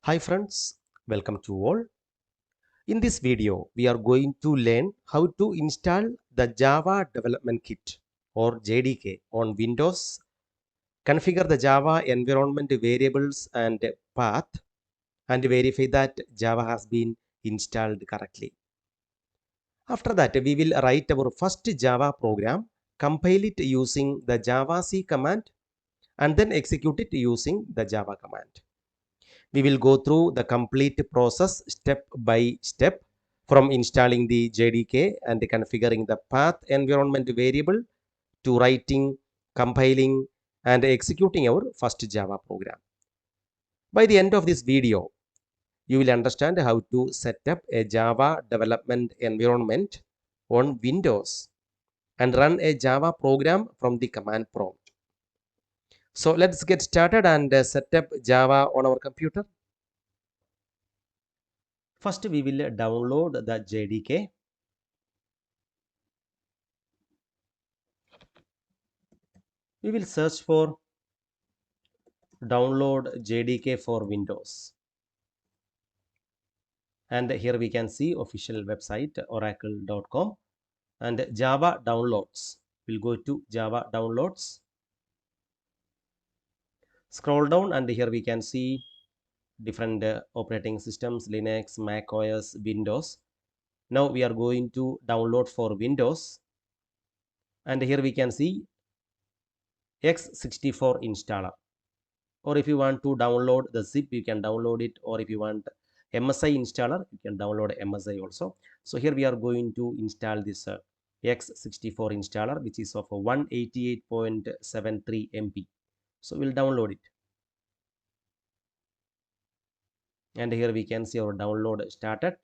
Hi friends, welcome to all. In this video, we are going to learn how to install the Java Development Kit or JDK on Windows, configure the Java environment variables and path, and verify that Java has been installed correctly. After that, we will write our first Java program, compile it using the Javac command, and then execute it using the Java command. We will go through the complete process step by step from installing the JDK and configuring the path environment variable to writing, compiling, and executing our first Java program. By the end of this video, you will understand how to set up a Java development environment on Windows and run a Java program from the command prompt. So let's get started and set up Java on our computer. First, we will download the JDK. We will search for download JDK for Windows. And here we can see official website oracle.com and Java downloads. We'll go to Java downloads. Scroll down and here we can see different operating systems, Linux, Mac OS, Windows. Now we are going to download for Windows. And here we can see x64 installer. Or if you want to download the zip, you can download it. Or if you want MSI installer, you can download MSI also. So here we are going to install this x64 installer, which is of 188.73 MB. So we'll download it. And here we can see our download started.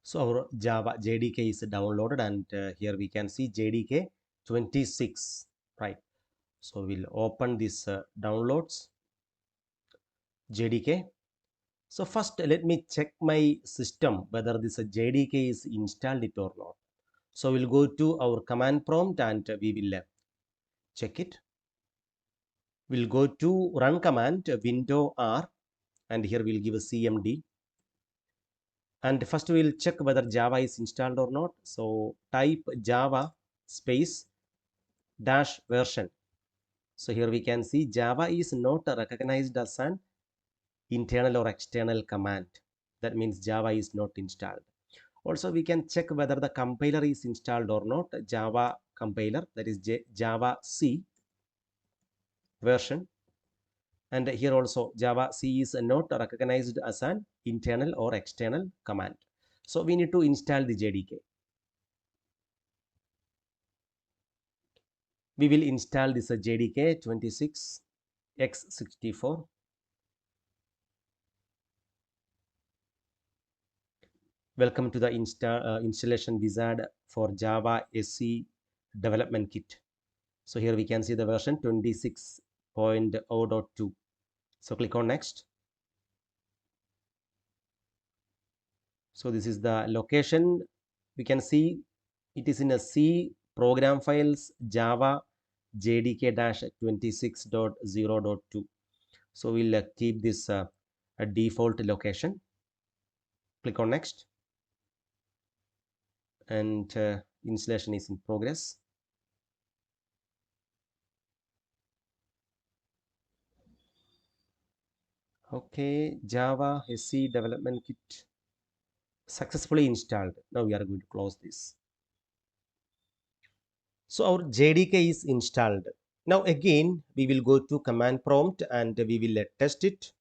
So our Java JDK is downloaded, and here we can see JDK 26, right? So we'll open this downloads JDK. So first let me check my system whether this JDK is installed it or not. So we'll go to our command prompt and we will check it. We'll go to run command window R and here we'll give a CMD. And first we'll check whether Java is installed or not. So type Java space dash version. So here we can see Java is not recognized as an internal or external command. That means Java is not installed. Also, we can check whether the compiler is installed or not. Java compiler, that is Javac version. And here also Javac is not recognized as an internal or external command. So we need to install the JDK. We will install this JDK 26x64. Welcome to the installation wizard for Java SE development kit. So here we can see the version 26.0.2. So click on next. So this is the location. We can see it is in a C program files Java JDK-26.0.2. So we'll keep this a default location. Click on next. And installation is in progress. Okay, Java SE development kit successfully installed. Now we are going to close this. So our JDK is installed. Now again, we will go to command prompt and we will test it.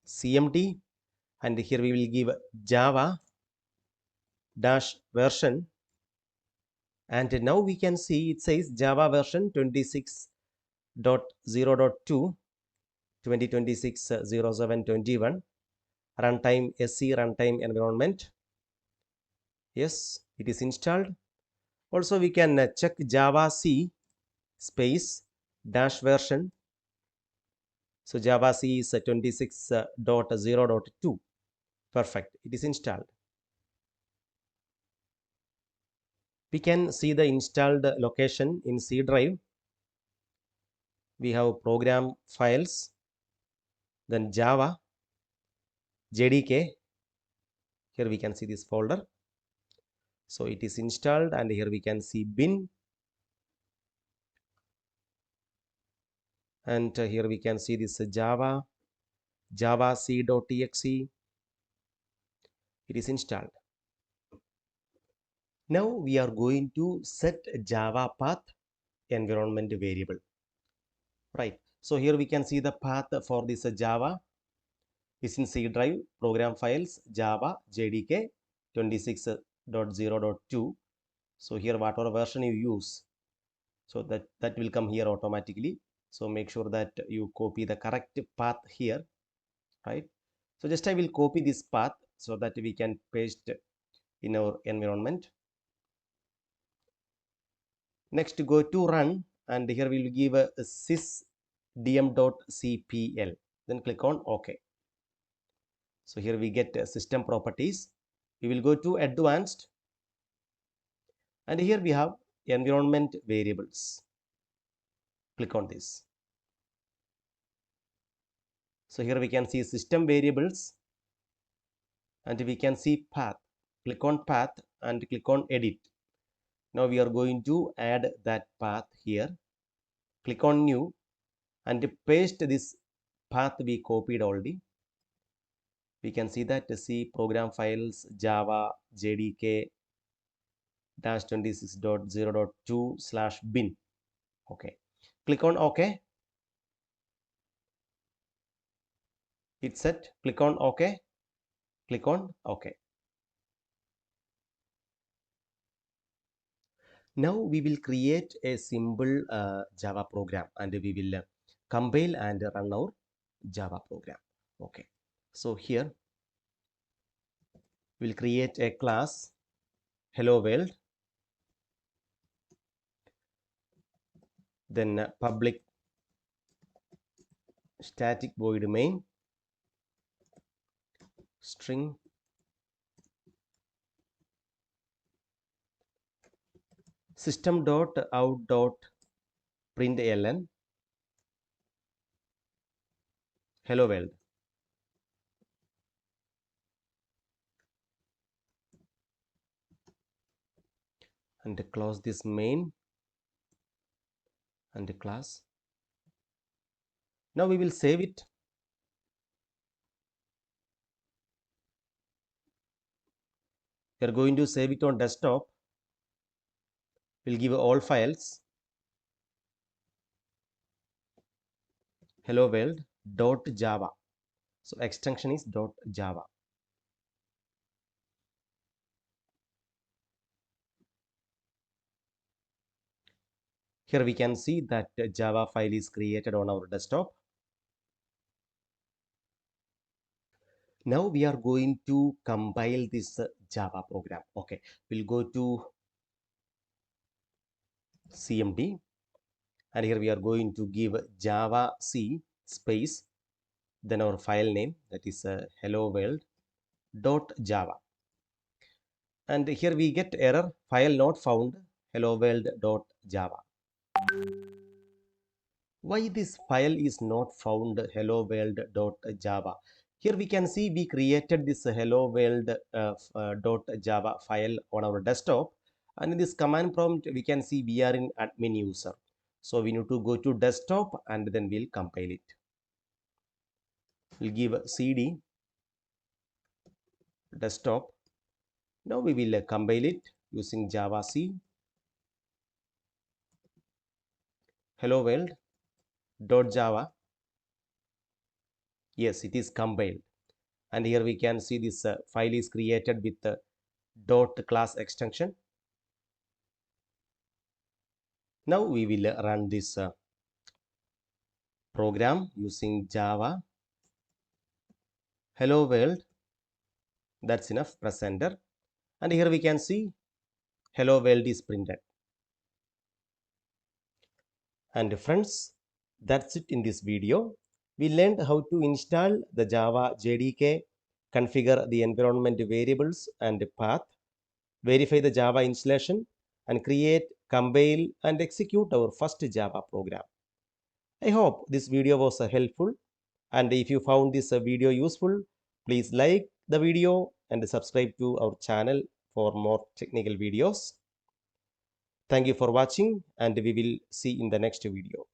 CMD, and here we will give Java dash version. And now we can see it says Java version 26.0.2, 2026-07-21, runtime SE runtime environment. Yes, it is installed. Also, we can check Javac space dash version. So Javac is 26.0.2. Perfect. It is installed. We can see the installed location in C drive. we have program files, then Java JDK. Here we can see this folder. So it is installed, and here we can see bin, and here we can see this Java Javac.exe. It is installed. Now we are going to set Java path environment variable, right? So here we can see the path for this Java is in C drive, program files, Java JDK 26.0.2. So here whatever version you use, so that will come here automatically. So make sure that you copy the correct path here, right? So just I will copy this path so that we can paste in our environment. Next, go to run, and here we will give a sysdm.cpl. Then click on OK. So here we get system properties. We will go to advanced, and here we have environment variables. Click on this. So here we can see system variables, and we can see path. Click on path and click on edit. Now we are going to add that path here. Click on new and paste this path we copied already. We can see that C program files Java JDK -26.0.2/bin. Okay. Click on OK. It's set. Click on OK. Click on OK. Now we will create a simple Java program, and we will compile and run our Java program. Okay. So here we'll create a class hello world, then public static void main string system.out.println hello world. And close this main and the class. Now we will save it. We are going to save it on desktop. We'll give all files hello world.java. So extension is .java. Here we can see that Java file is created on our desktop. Now we are going to compile this Java program. Okay, we'll go to CMD, and here we are going to give Java C space, then our file name, that is hello world.java. And here we get error, file not found, hello world.java. Why this file is not found, hello world.java? Here we can see we created this hello world.java file on our desktop, and in this command prompt we can see we are in admin user. So we need to go to desktop, and then we'll compile it. We'll give cd desktop. Now we will compile it using Java C hello world.java. Yes, it is compiled, and here we can see this file is created with the dot class extension. Now we will run this program using Java hello world. That's enough. Press enter, and here we can see hello world is printed. And friends, that's it in this video. We learned how to install the Java JDK, configure the environment variables and path, verify the Java installation, and create, compile, and execute our first Java program. I hope this video was helpful, and if you found this video useful, please like the video and subscribe to our channel for more technical videos. Thank you for watching, and we will see in the next video.